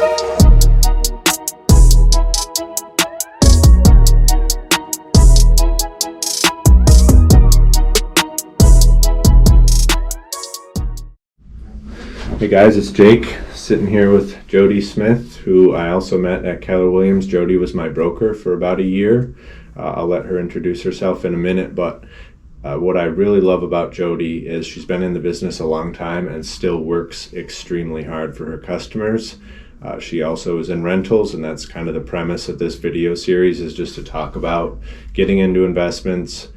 Hey guys, it's Jake sitting here with Jody Smith, who I also met at Keller Williams. Jody was my broker for about a year. I'll let her introduce herself in a minute, but what I really love about Jody is she's been in the business a long time and still works extremely hard for her customers. She also is in rentals, and that's kind of the premise of this video series, is just to talk about getting into investments.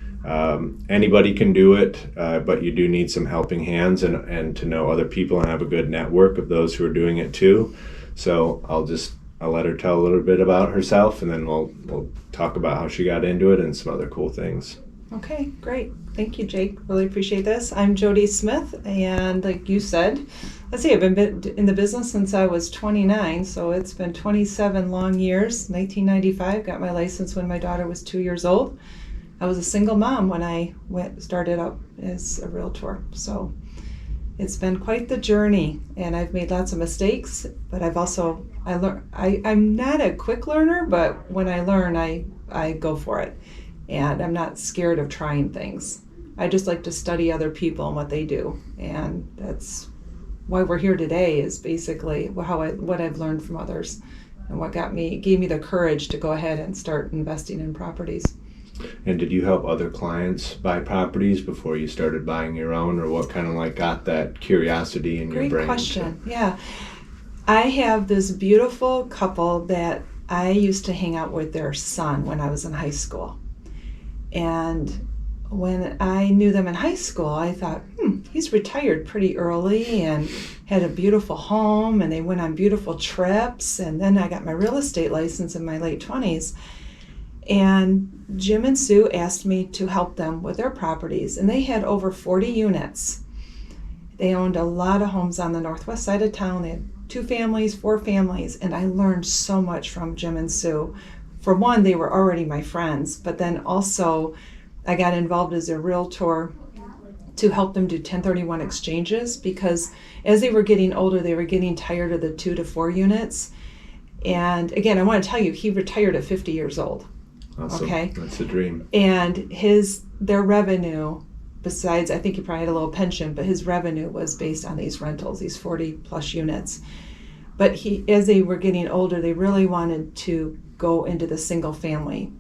Anybody can do it, but you do need some helping hands and to know other people and have a good network of those who are doing it too. So I'll let her tell a little bit about herself, and then we'll talk about how she got into it and some other cool things. Okay, great. Thank you, Jake. Really appreciate this. I'm Jody Smith, and like you said, I've been in the business since I was 29, so it's been 27 long years. 1995, got my license when my daughter was 2 years old. I was a single mom when I started up as a realtor, so it's been quite the journey, and I've made lots of mistakes, but I'm not a quick learner, but when I learn, I go for it, and I'm not scared of trying things. I just like to study other people and what they do, and that's why we're here today, is basically what I've learned from others and what gave me the courage to go ahead and start investing in properties. And did you help other clients buy properties before you started buying your own, or what kind of got that curiosity in your brain? Great question. Yeah. I have this beautiful couple that I used to hang out with their son when I was in high school. And when I knew them in high school, I thought, he's retired pretty early and had a beautiful home, and they went on beautiful trips. And then I got my real estate license in my late 20s. And Jim and Sue asked me to help them with their properties, and they had over 40 units. They owned a lot of homes on the northwest side of town. They had 2 families, 4 families, and I learned so much from Jim and Sue. For one, they were already my friends, but then also I got involved as a realtor to help them do 1031 exchanges, because as they were getting older, they were getting tired of the 2 to 4 units. And again, I want to tell you, he retired at 50 years old. Awesome. Okay, that's the dream. And their revenue, besides, I think he probably had a little pension, but his revenue was based on these rentals, these 40 plus units. But as they were getting older, they really wanted to go into the single family.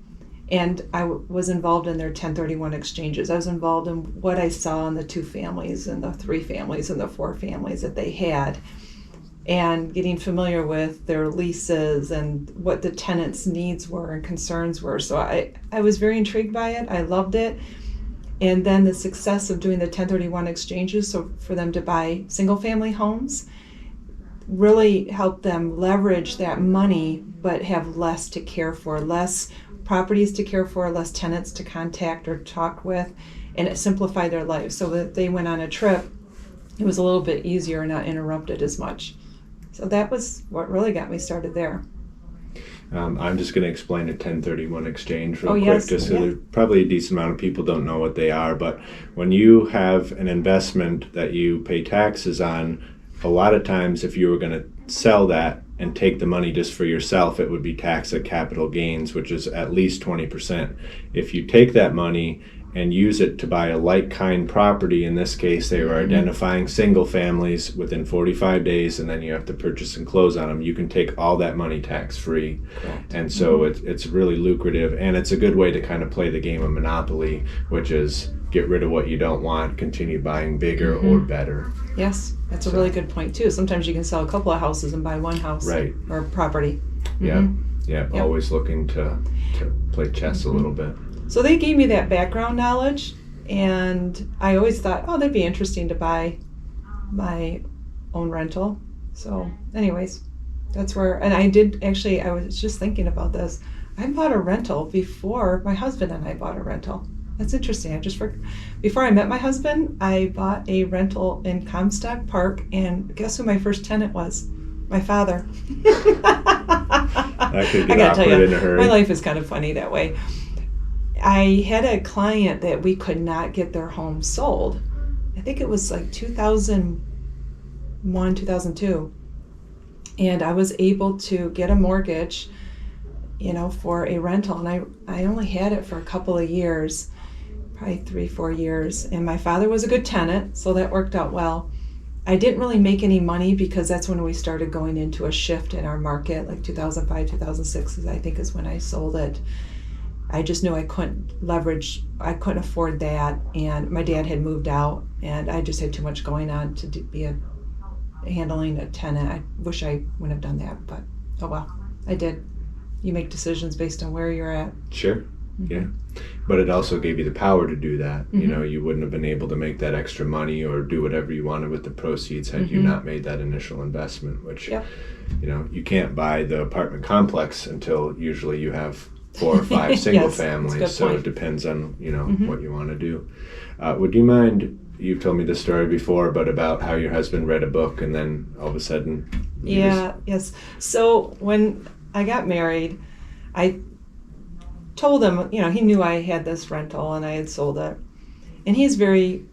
And I was involved in their 1031 exchanges. I was involved in what I saw in the 2 families and the 3 families and the 4 families that they had, and getting familiar with their leases and what the tenants' needs were and concerns were. So I was very intrigued by it. I loved it. And then the success of doing the 1031 exchanges, so for them to buy single family homes, really helped them leverage that money but have less to care for, less properties to care for, less tenants to contact or talk with, and it simplified their life so that they went on a trip, it was a little bit easier and not interrupted as much. So that was what really got me started there. I'm just going to explain a 1031 exchange real quick, yes. just so there's probably a decent amount of people don't know what they are. But when you have an investment that you pay taxes on, a lot of times if you were going to sell that and take the money just for yourself, it would be taxed at capital gains, which is at least 20%. If you take that money and use it to buy a like-kind property, in this case they were identifying single families within 45 days, and then you have to purchase and close on them, you can take all that money tax-free. Correct. And so it's really lucrative, and it's a good way to kind of play the game of Monopoly, which is get rid of what you don't want, continue buying bigger or better. Yes, that's a really good point too. Sometimes you can sell a couple of houses and buy one house, right, or property. Yeah, always looking to play chess a little bit. So they gave me that background knowledge, and I always thought, that'd be interesting to buy my own rental. So anyways, that's where, and I was just thinking about this. I bought a rental before my husband and I bought a rental. That's interesting. Before I met my husband, I bought a rental in Comstock Park, and guess who my first tenant was? My father. That could get awkward in a hurry. My life is kind of funny that way. I had a client that we could not get their home sold. I think it was like 2001, 2002. And I was able to get a mortgage, for a rental. And I only had it for a couple of years, probably 3-4 years. And my father was a good tenant, so that worked out well. I didn't really make any money because that's when we started going into a shift in our market, like 2005, 2006, I think is when I sold it. I just knew I couldn't afford that. And my dad had moved out, and I just had too much going on to be handling a tenant. I wish I wouldn't have done that, but oh well, I did. You make decisions based on where you're at. Sure. Mm-hmm. Yeah. But it also gave you the power to do that. Mm-hmm. You wouldn't have been able to make that extra money or do whatever you wanted with the proceeds had you not made that initial investment, which, Yep. You can't buy the apartment complex until usually you have 4 or 5 single Yes, families. that's a good So point. it depends on, what you want to do. Would you mind, you've told me this story before, but about how your husband read a book and then all of a sudden... Yes. So when I got married, I told him, he knew I had this rental and I had sold it. And he's very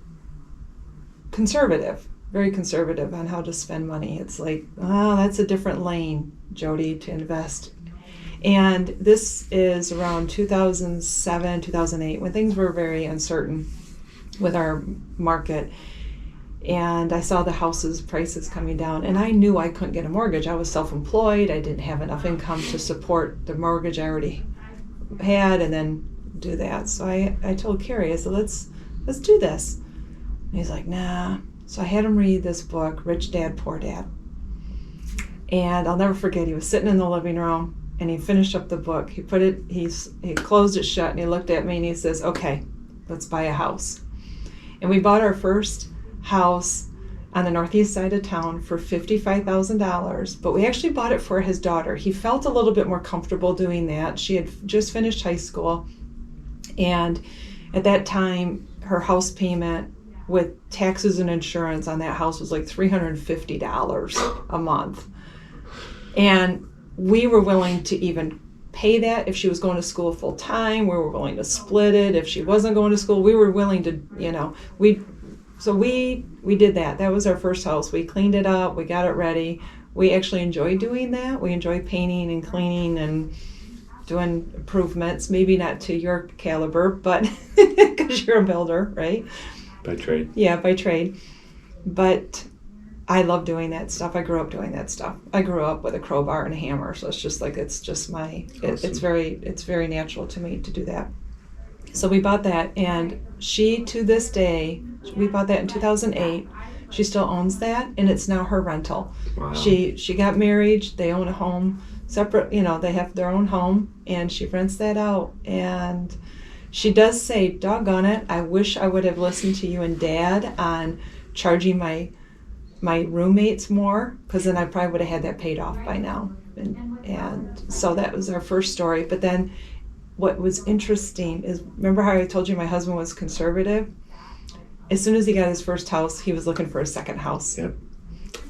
conservative on how to spend money. It's like, that's a different lane, Jody, to invest. And this is around 2007, 2008, when things were very uncertain with our market. And I saw the houses prices coming down, and I knew I couldn't get a mortgage. I was self-employed. I didn't have enough income to support the mortgage I already had and then do that. So I told Carrie, I said, let's do this. And he's like, nah. So I had him read this book, Rich Dad, Poor Dad. And I'll never forget, he was sitting in the living room and he finished up the book. He closed it shut and he looked at me and he says, okay, let's buy a house. And we bought our first house on the northeast side of town for $55,000, but we actually bought it for his daughter. He felt a little bit more comfortable doing that. She had just finished high school, and at that time her house payment with taxes and insurance on that house was like $350 a month. And we were willing to even pay that if she was going to school full time. We were willing to split it if she wasn't going to school. We were willing to, So we did that. That was our first house. We cleaned it up. We got it ready. We actually enjoy doing that. We enjoy painting and cleaning and doing improvements. Maybe not to your caliber, but because you're a builder, right? By trade. Yeah, by trade. But I love doing that stuff. I grew up doing that stuff. I grew up with a crowbar and a hammer, so it's just my. Awesome. It's very natural to me to do that. So we bought that, and she, to this day, we bought that in 2008. She still owns that, and it's now her rental. Wow. She got married. They own a home separate. They have their own home, and she rents that out. And she does say, "Doggone it! I wish I would have listened to you and Dad on charging my roommates more, because then I probably would have had that paid off by now." And so that was our first story. But then what was interesting is, remember how I told you my husband was conservative? As soon as he got his first house, he was looking for a second house. Yep.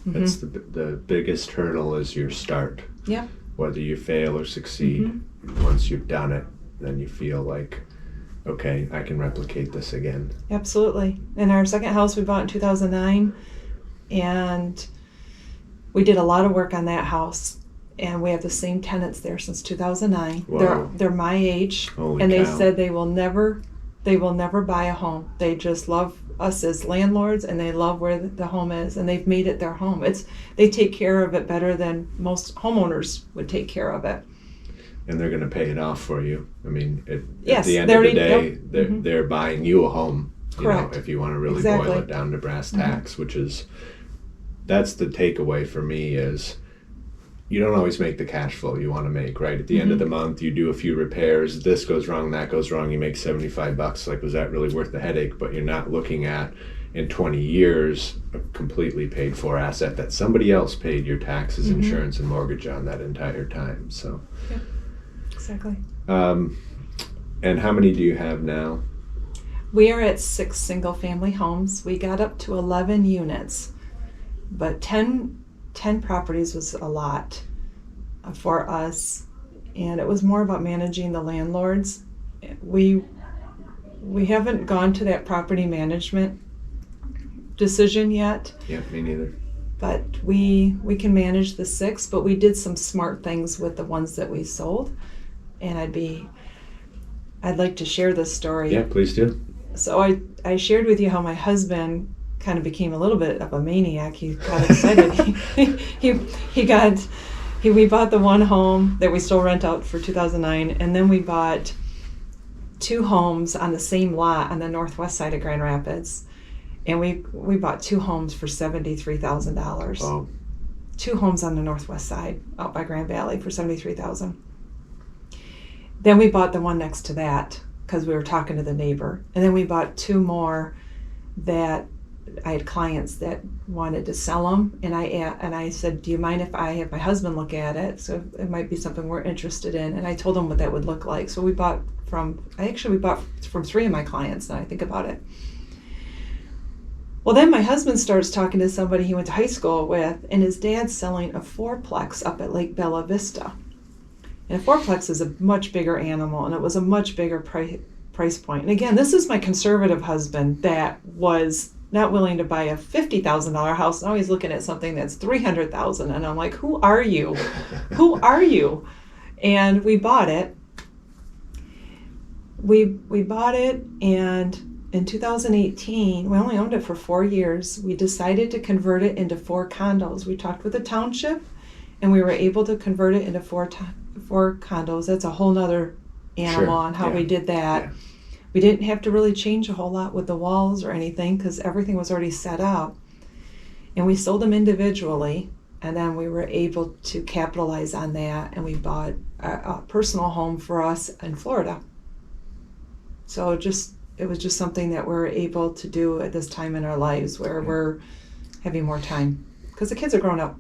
That's the biggest hurdle is your start. Yep. Whether you fail or succeed, once you've done it, then you feel like, okay, I can replicate this again. Absolutely. And our second house we bought in 2009, and we did a lot of work on that house. And we have the same tenants there since 2009. Wow. They're my age. Holy and they cow. said they will never buy a home. They just love us as landlords, and they love where the home is, and they've made it their home. They take care of it better than most homeowners would take care of it. And they're going to pay it off for you. I mean, at Yes, the end they of the already- day, yep. they're buying you a home. Correct. If you want to really Exactly. boil it down to brass tacks, which is, that's the takeaway for me is, you don't always make the cash flow you want to make, right? At the end of the month, you do a few repairs. This goes wrong, that goes wrong. You make $75. Like, was that really worth the headache? But you're not looking at, in 20 years, a completely paid for asset that somebody else paid your taxes, insurance, and mortgage on that entire time. So, Yeah, exactly. and how many do you have now? We are at 6 single-family homes. We got up to 11 units, but 10 properties was a lot for us, and it was more about managing the landlords. We haven't gone to that property management decision yet. Yeah, me neither. but we can manage the 6, but we did some smart things with the ones that we sold. And I'd like to share this story. Yeah, please do. So I shared with you how my husband kind of became a little bit of a maniac. He got excited. We bought the one home that we still rent out for 2009, and then we bought 2 homes on the same lot on the northwest side of Grand Rapids. And we bought 2 homes for $73,000. Wow. 2 homes on the northwest side out by Grand Valley for $73,000. Then we bought the one next to that because we were talking to the neighbor. And then we bought 2 more that I had clients that wanted to sell them. And I said, do you mind if I have my husband look at it? So it might be something we're interested in. And I told him what that would look like. So we bought from 3 of my clients, now I think about it. Well, then my husband starts talking to somebody he went to high school with, and his dad's selling a 4-plex up at Lake Bella Vista. And a 4-plex is a much bigger animal, and it was a much bigger price point. And again, this is my conservative husband that was not willing to buy a $50,000 house. Now he's looking at something that's $300,000, and I'm like, who are you? Who are you? And we bought it. We bought it, and in 2018, we only owned it for 4 years. We decided to convert it into 4 condos. We talked with the township, and we were able to convert it into 4 condos. That's a whole nother animal on how we did that. Yeah. We didn't have to really change a whole lot with the walls or anything because everything was already set up. And we sold them individually, and then we were able to capitalize on that, and we bought a personal home for us in Florida. So it was just something that we're able to do at this time in our lives where we're having more time because the kids are growing up.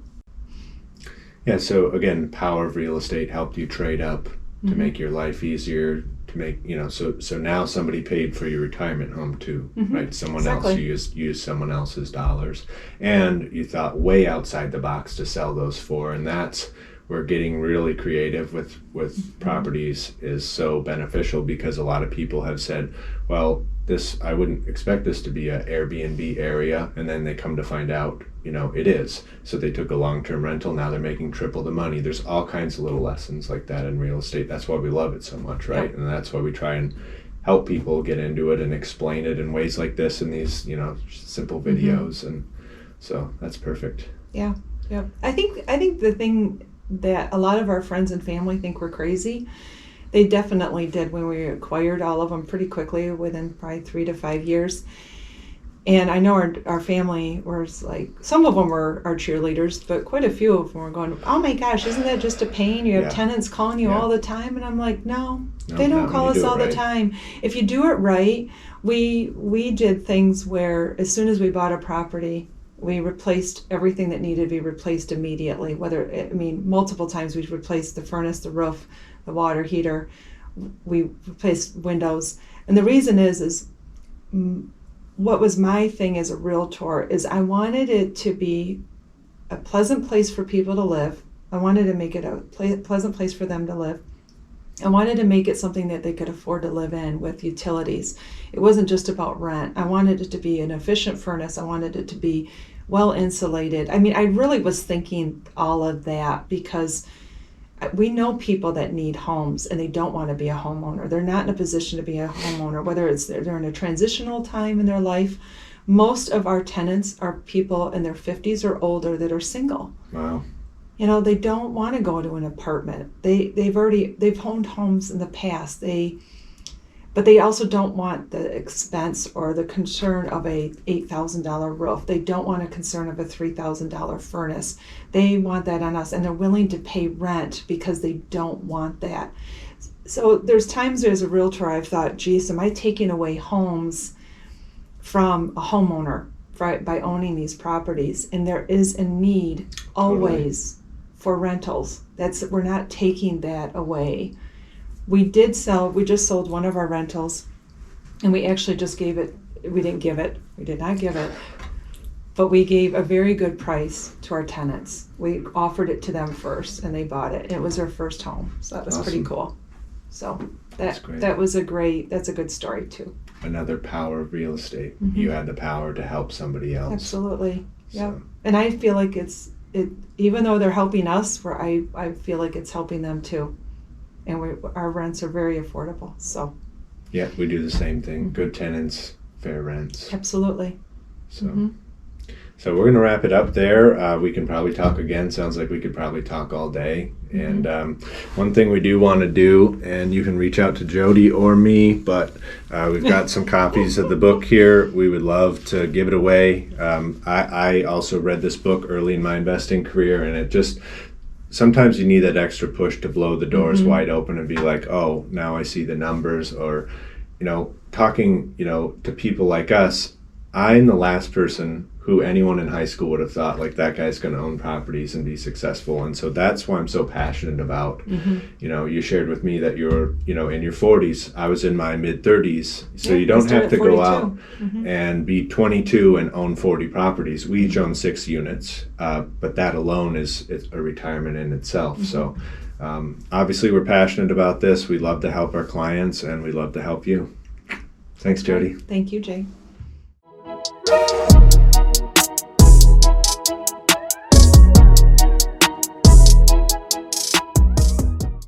Yeah, so again, the power of real estate helped you trade up to make your life easier, to make, so now somebody paid for your retirement home too, right? Someone else used someone else's dollars, and you thought way outside the box to sell those for, and that's where getting really creative with properties is so beneficial, because a lot of people have said, well, I wouldn't expect this to be an Airbnb area, and then they come to find out, it is. So they took a long-term rental, now they're making triple the money. There's all kinds of little lessons like that in real estate. That's why we love it so much, right? Yep. And that's why we try and help people get into it and explain it in ways like this in these, simple videos. And so that's perfect. Yeah. I think the thing that a lot of our friends and family think we're crazy, they definitely did when we acquired all of them pretty quickly within probably 3 to 5 years. And I know our family was like, some of them were our cheerleaders, but quite a few of them were going, oh my gosh, isn't that just a pain? You have tenants calling you all the time. And I'm like, no, they don't call us all the time. If you do it right, we did things where as soon as we bought a property, we replaced everything that needed to be replaced immediately. Multiple times we replaced the furnace, the roof, the water heater. We replaced windows. And the reason is what was my thing as a realtor is I wanted it to be a pleasant place for people to live. I wanted to make it a pleasant place for them to live. I wanted to make it something that they could afford to live in with utilities. It wasn't just about rent. I wanted it to be an efficient furnace. I wanted it to be well insulated. I really was thinking all of that because we know people that need homes and they don't want to be a homeowner. They're not in a position to be a homeowner, whether it's they're in a transitional time in their life. Most of our tenants are people in their 50s or older that are single. Wow. They don't want to go to an apartment. They've owned homes in the past. But they also don't want the expense or the concern of a $8,000 roof. They don't want a concern of a $3,000 furnace. They want that on us, and they're willing to pay rent because they don't want that. So there's times as a realtor I've thought, geez, am I taking away homes from a homeowner by owning these properties? And there is a need always for rentals. We're not taking that away. We just sold one of our rentals, and we actually just we did not give it, but we gave a very good price to our tenants. We offered it to them first, and they bought it, and it was their first home, so that was awesome. Pretty cool. So that's a good story too. Another power of real estate. Mm-hmm. You had the power to help somebody else. Absolutely. Yeah. So, And I feel like even though they're helping us, I feel like it's helping them too. And our rents are very affordable. So yeah, we do the same thing. Good tenants, fair rents. absolutely. So, Mm-hmm. so we're going to wrap it up there. We can probably talk again. Sounds like we could probably talk all day. Mm-hmm. And one thing we do want to do, and you can reach out to Jody or me, but we've got some copies of the book here. We would love to give it away. I also read this book early in my investing career, and it just, sometimes you need that extra push to blow the doors Mm-hmm. wide open and be like, oh, now I see the numbers. Or, talking, to people like us, I'm the last person who anyone in high school would have thought like that guy's going to own properties and be successful. And so that's why I'm so passionate about, Mm-hmm. You shared with me that you're, in your 40s. I was in my mid 30s. So Yeah, you don't I started have to at go 42. out Mm-hmm. and be 22 and own 40 properties. We each own 6 units, but that alone is a retirement in itself. Mm-hmm. So obviously we're passionate about this. We love to help our clients, and we love to help you. Thanks, Jody. Thank you, Jay.